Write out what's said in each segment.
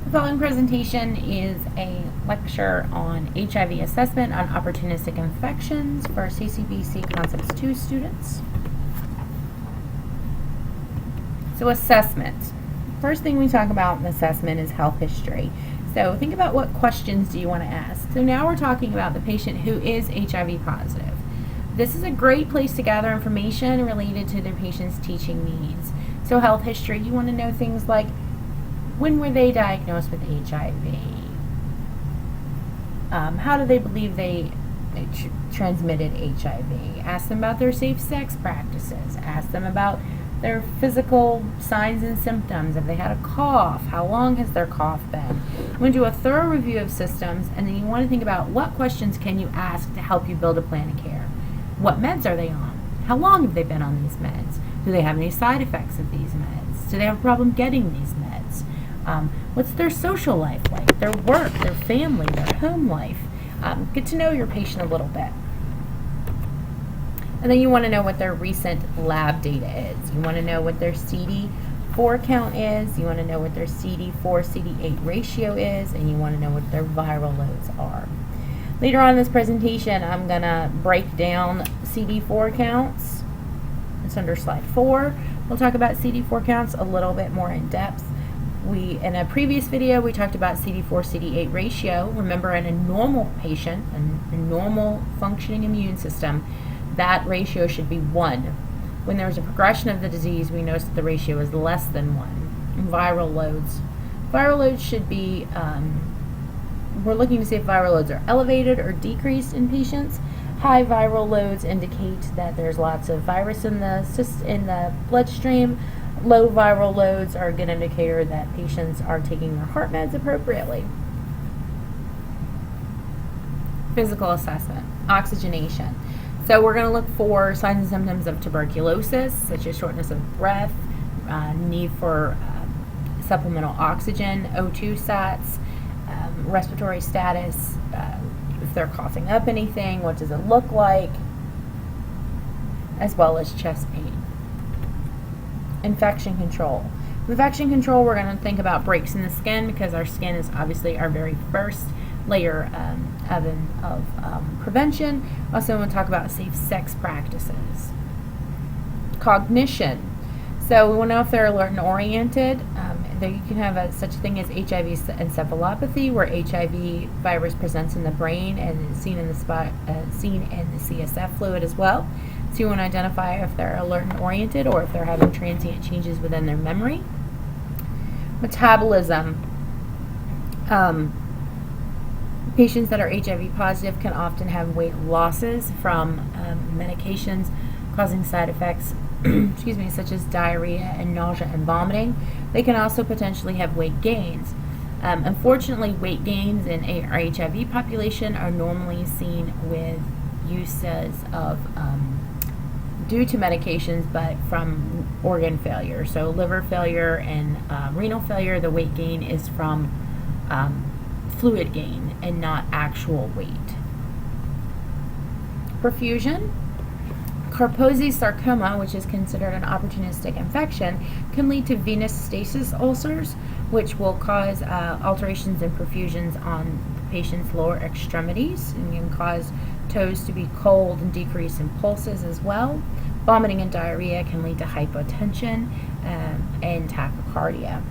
The following presentation is a lecture on HIV assessment on opportunistic infections for CCBC Concepts 2 students. So assessment. First thing we talk about in assessment is health history. So think about what questions do you want to ask. So now we're talking about the patient who is HIV positive. This is a great place to gather information related to their patient's teaching needs. So health history, you want to know things like, when were they diagnosed with HIV? How do they believe they transmitted HIV? Ask them about their safe sex practices. Ask them about their physical signs and symptoms. If they had a cough, how long has their cough been? You want to do a thorough review of systems, and then you want to think about what questions can you ask to help you build a plan of care. What meds are they on? How long have they been on these meds? Do they have any side effects of these meds? Do they have a problem getting these meds? What's their social life like? Their work, their family, their home life? Get to know your patient a little bit. And then you want to know what their recent lab data is. You want to know what their CD4 count is. You want to know what their CD4-CD8 ratio is. And you want to know what their viral loads are. Later on in this presentation, I'm going to break down CD4 counts. It's under slide 4. We'll talk about CD4 counts a little bit more in depth. In a previous video, we talked about CD4-CD8 ratio. Remember, in a normal patient, a normal functioning immune system, that ratio should be 1. When there's a progression of the disease, we notice that the ratio is less than 1. Viral loads. Viral loads should be, we're looking to see if viral loads are elevated or decreased in patients. High viral loads indicate that there's lots of virus in the bloodstream. Low viral loads are a good indicator that patients are taking their heart meds appropriately. Physical assessment, oxygenation. So we're going to look for signs and symptoms of tuberculosis, such as shortness of breath, need for supplemental oxygen, O2 sats, respiratory status, if they're coughing up anything, what does it look like, as well as chest pain. Infection control. With infection control, we're going to think about breaks in the skin, because our skin is obviously our very first layer of prevention. Also, we'll talk about safe sex practices. Cognition. So we want to know if they're alert and oriented. You can have such a thing as HIV encephalopathy, where HIV virus presents in the brain and is seen in the CSF fluid as well. So you want to identify if they're alert and oriented or if they're having transient changes within their memory. Metabolism. Patients that are HIV positive can often have weight losses from medications causing side effects excuse me, such as diarrhea and nausea and vomiting. They can also potentially have weight gains. Unfortunately, weight gains in our HIV population are normally seen with uses of due to medications, but from organ failure. So liver failure and renal failure, the weight gain is from fluid gain and not actual weight. Perfusion. Karposi sarcoma, which is considered an opportunistic infection, can lead to venous stasis ulcers, which will cause alterations in perfusions on the patient's lower extremities, and can cause toes to be cold and decrease in pulses as well. Vomiting and diarrhea can lead to hypotension and tachycardia.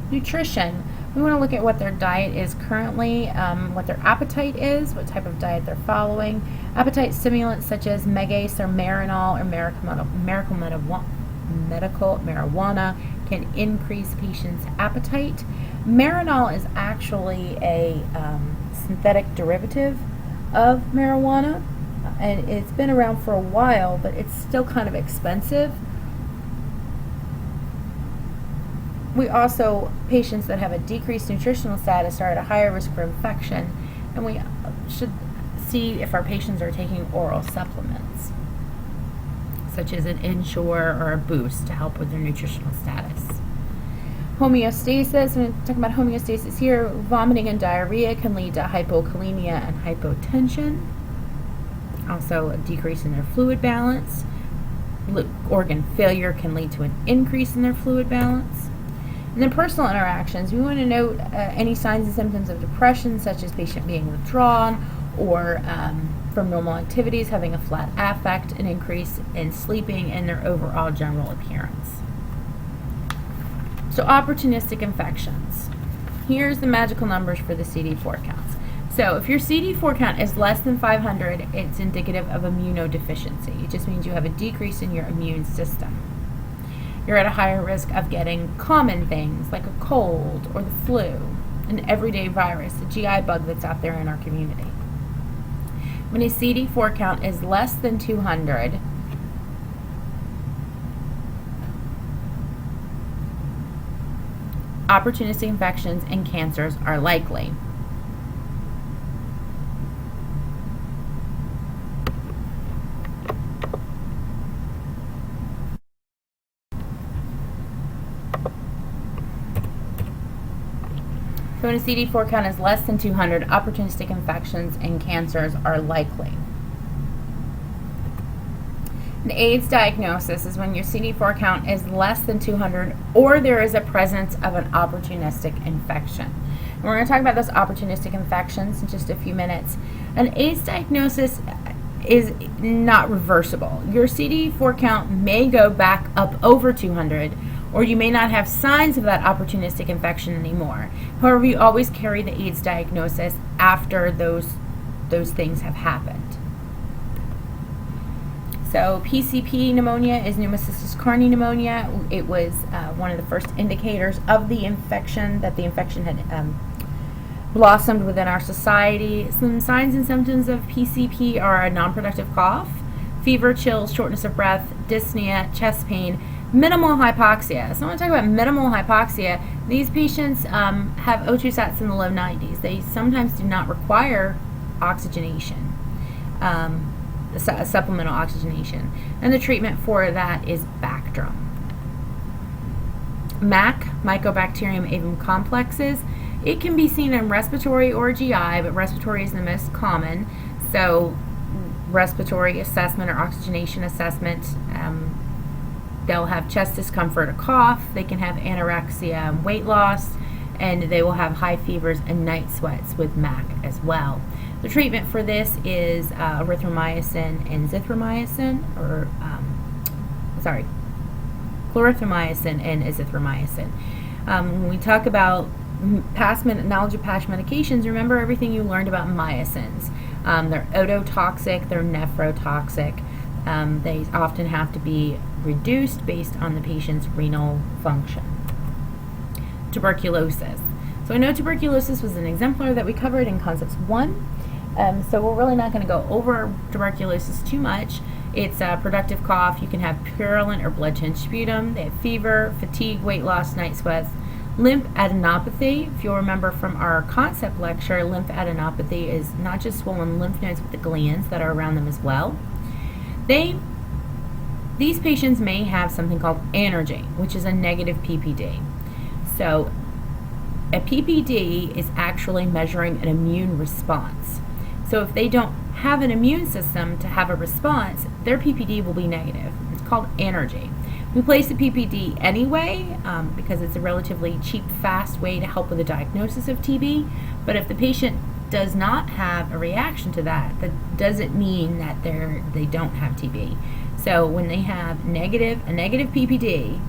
Nutrition. We want to look at what their diet is currently, what their appetite is, what type of diet they're following. Appetite stimulants such as Megace or Marinol or medical marijuana can increase patients' appetite. Marinol is actually a synthetic derivative of marijuana, and it's been around for a while, but it's still kind of expensive. We also, patients that have a decreased nutritional status are at a higher risk for infection, and we should see if our patients are taking oral supplements, such as an Ensure or a Boost to help with their nutritional status. Homeostasis, I'm talking about homeostasis here. Vomiting and diarrhea can lead to hypokalemia and hypotension. Also, a decrease in their fluid balance. Organ failure can lead to an increase in their fluid balance. And then personal interactions, we want to note any signs and symptoms of depression, such as patient being withdrawn or from normal activities, having a flat affect, an increase in sleeping, and their overall general appearance. So opportunistic infections. Here's the magical numbers for the CD4 counts. So if your CD4 count is less than 500, it's indicative of immunodeficiency. It just means you have a decrease in your immune system. You're at a higher risk of getting common things like a cold or the flu, an everyday virus, a GI bug that's out there in our community. When a CD4 count is less than 200, opportunistic infections and cancers are likely. So when a CD4 count is less than 200, opportunistic infections and cancers are likely. An AIDS diagnosis is when your CD4 count is less than 200 or there is a presence of an opportunistic infection. And we're going to talk about those opportunistic infections in just a few minutes. An AIDS diagnosis is not reversible. Your CD4 count may go back up over 200, or you may not have signs of that opportunistic infection anymore. However, you always carry the AIDS diagnosis after those things have happened. So PCP pneumonia is pneumocystis carinii pneumonia. It was one of the first indicators of the infection, that the infection had blossomed within our society. Some signs and symptoms of PCP are a non-productive cough, fever, chills, shortness of breath, dyspnea, chest pain, minimal hypoxia. So I want to talk about minimal hypoxia. These patients have O2 sats in the low 90s. They sometimes do not require oxygenation, supplemental oxygenation. And the treatment for that is Bactrim. MAC, Mycobacterium avium complexes. It can be seen in respiratory or GI, but respiratory is the most common. So respiratory assessment or oxygenation assessment, they'll have chest discomfort or cough. They can have anorexia and weight loss, and they will have high fevers and night sweats with MAC as well. The treatment for this is erythromycin and zithromycin, or clarithromycin and azithromycin. When we talk about knowledge of past medications, remember everything you learned about mycins. They're ototoxic, they're nephrotoxic. They often have to be reduced based on the patient's renal function. Tuberculosis. So I know tuberculosis was an exemplar that we covered in Concepts 1. So we're really not going to go over tuberculosis too much. It's a productive cough. You can have purulent or blood-tinged sputum. They have fever, fatigue, weight loss, night sweats. Lymphadenopathy. If you'll remember from our concept lecture, lymphadenopathy is not just swollen lymph nodes, but the glands that are around them as well. These patients may have something called anergy, which is a negative PPD. So a PPD is actually measuring an immune response. So if they don't have an immune system to have a response, their PPD will be negative. It's called anergy. We place the PPD anyway because it's a relatively cheap, fast way to help with the diagnosis of TB. But if the patient does not have a reaction to that, that doesn't mean that they don't have TB. So when they have a negative PPD,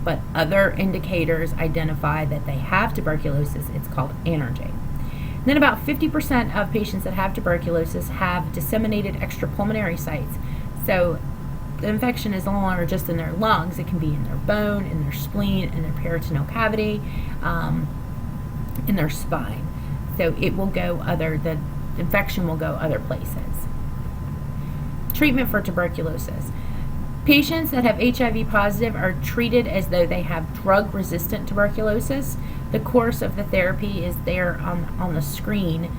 but other indicators identify that they have tuberculosis, it's called anergy. And then about 50% of patients that have tuberculosis have disseminated extrapulmonary sites. So the infection is no longer just in their lungs, it can be in their bone, in their spleen, in their peritoneal cavity, in their spine. So it will go the infection will go other places. Treatment for tuberculosis. Patients that have HIV positive are treated as though they have drug-resistant tuberculosis. The course of the therapy is there on the screen.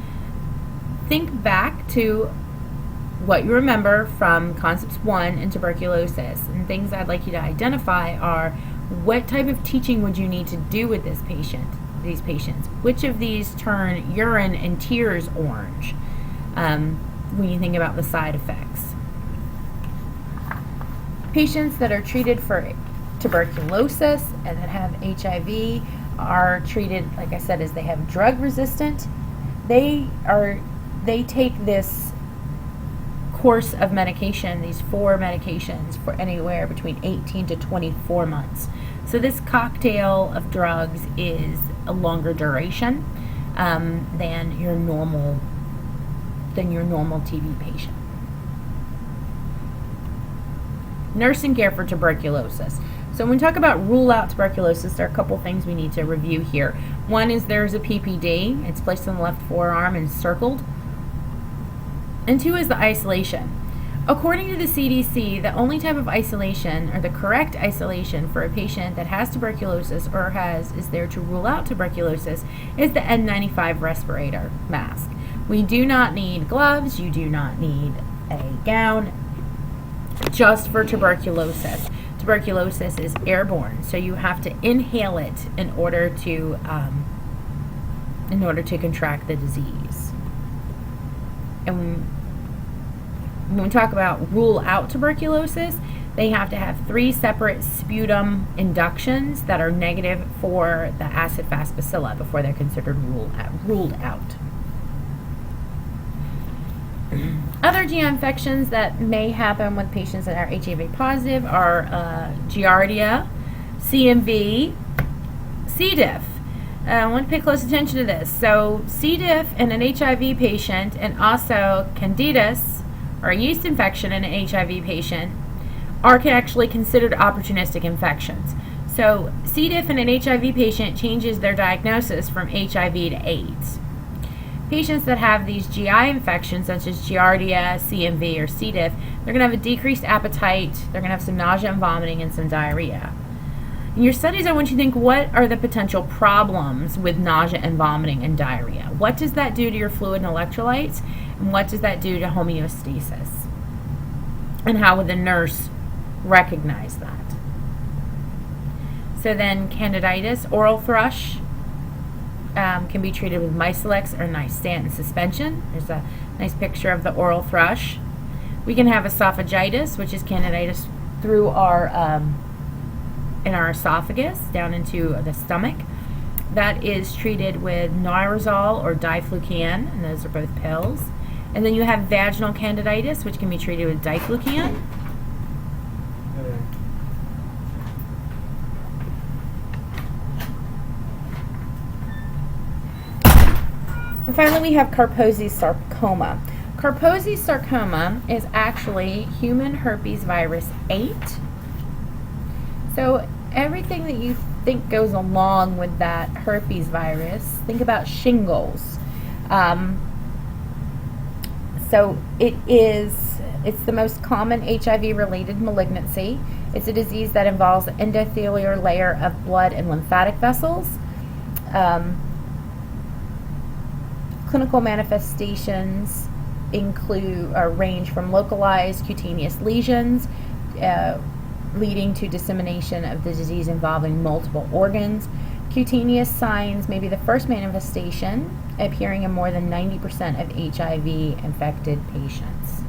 Think back to what you remember from Concepts 1 and tuberculosis. And things I'd like you to identify are, what type of teaching would you need to do with these patients? Which of these turn urine and tears orange when you think about the side effects? Patients that are treated for tuberculosis and that have HIV are treated, like I said, as they have drug resistant. They take this course of medication, these 4 medications, for anywhere between 18 to 24 months. So this cocktail of drugs is a longer duration than your normal TB patient. Nursing care for tuberculosis. So when we talk about rule out tuberculosis, there are a couple things we need to review here. One is there's a PPD. It's placed on the left forearm and circled. And 2 is the isolation. According to the CDC, the only type of isolation, or the correct isolation for a patient that has tuberculosis or is there to rule out tuberculosis, is the N95 respirator mask. We do not need gloves. You do not need a gown. Just for tuberculosis. Tuberculosis is airborne, so you have to inhale it in order to contract the disease. And when we talk about rule out tuberculosis, they have to have 3 separate sputum inductions that are negative for the acid-fast bacilla before they're considered ruled out. Other GI infections that may happen with patients that are HIV positive are Giardia, CMV, C. diff. I want to pay close attention to this. So C. diff in an HIV patient and also Candidiasis, or a yeast infection in an HIV patient, are actually considered opportunistic infections. So C. diff in an HIV patient changes their diagnosis from HIV to AIDS. Patients that have these GI infections, such as Giardia, CMV, or C. diff, they're going to have a decreased appetite, they're going to have some nausea and vomiting, and some diarrhea. In your studies, I want you to think, what are the potential problems with nausea and vomiting and diarrhea? What does that do to your fluid and electrolytes? And what does that do to homeostasis? And how would the nurse recognize that? So then Candidiasis, oral thrush, can be treated with Miselex or nystatin suspension. There's a nice picture of the oral thrush. We can have esophagitis, which is Candidiasis through in our esophagus down into the stomach. That is treated with Nirozole or diflucan, and those are both pills. And then you have vaginal Candidiasis, which can be treated with diflucan. And finally, we have Karposi sarcoma. Karposi sarcoma is actually human herpes virus 8. So everything that you think goes along with that herpes virus, think about shingles. So it's the most common HIV-related malignancy. It's a disease that involves the endothelial layer of blood and lymphatic vessels. Clinical manifestations range from localized cutaneous lesions, leading to dissemination of the disease involving multiple organs. Cutaneous signs may be the first manifestation, appearing in more than 90% of HIV-infected patients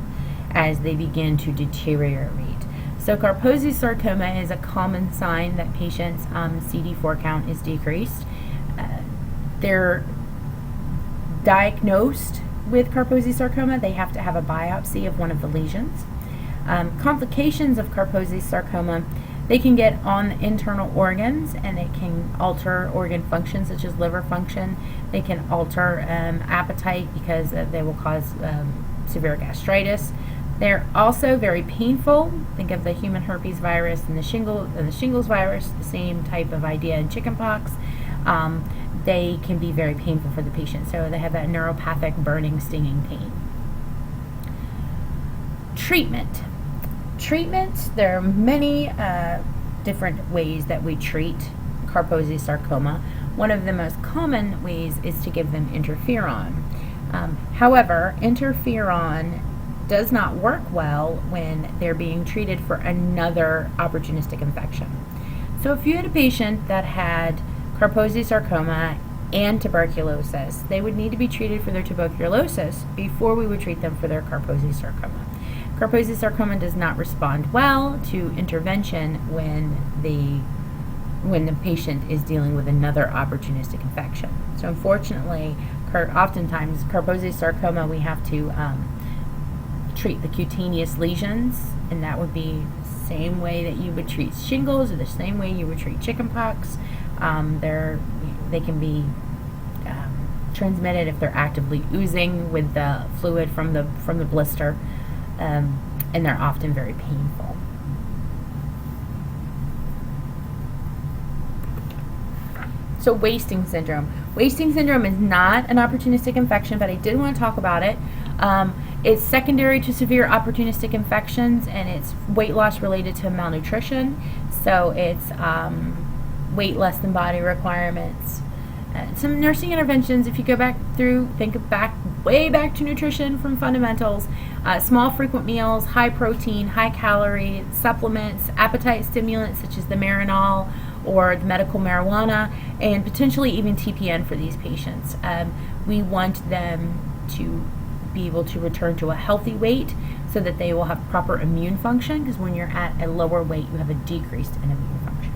as they begin to deteriorate. So Karposi sarcoma is a common sign that patients' CD4 count is decreased. They're diagnosed with Karposi sarcoma. They have to have a biopsy of one of the lesions. Complications of Karposi sarcoma, they can get on the internal organs and it can alter organ function such as liver function. They can alter appetite because they will cause severe gastritis. They're also very painful. Think of the human herpes virus and the shingles virus, the same type of idea in chickenpox. They can be very painful for the patient. So they have that neuropathic burning, stinging pain. Treatment, there are many different ways that we treat Karposi sarcoma. One of the most common ways is to give them interferon. However, interferon does not work well when they're being treated for another opportunistic infection. So if you had a patient that had Karposi sarcoma and tuberculosis, they would need to be treated for their tuberculosis before we would treat them for their Karposi sarcoma. Karposi sarcoma does not respond well to intervention when the patient is dealing with another opportunistic infection. So unfortunately, oftentimes Karposi sarcoma, we have to treat the cutaneous lesions, and that would be the same way that you would treat shingles or the same way you would treat chickenpox. They can be transmitted if they're actively oozing with the fluid from the blister, and they're often very painful. So wasting syndrome. Wasting syndrome is not an opportunistic infection, but I did want to talk about it. It's secondary to severe opportunistic infections, and it's weight loss related to malnutrition. So it's weight less than body requirements. Some nursing interventions, if you go back through, way back to nutrition from fundamentals, small frequent meals, high protein, high calorie, supplements, appetite stimulants such as the Marinol or the medical marijuana, and potentially even TPN for these patients. We want them to be able to return to a healthy weight so that they will have proper immune function, because when you're at a lower weight, you have a decreased in immune function.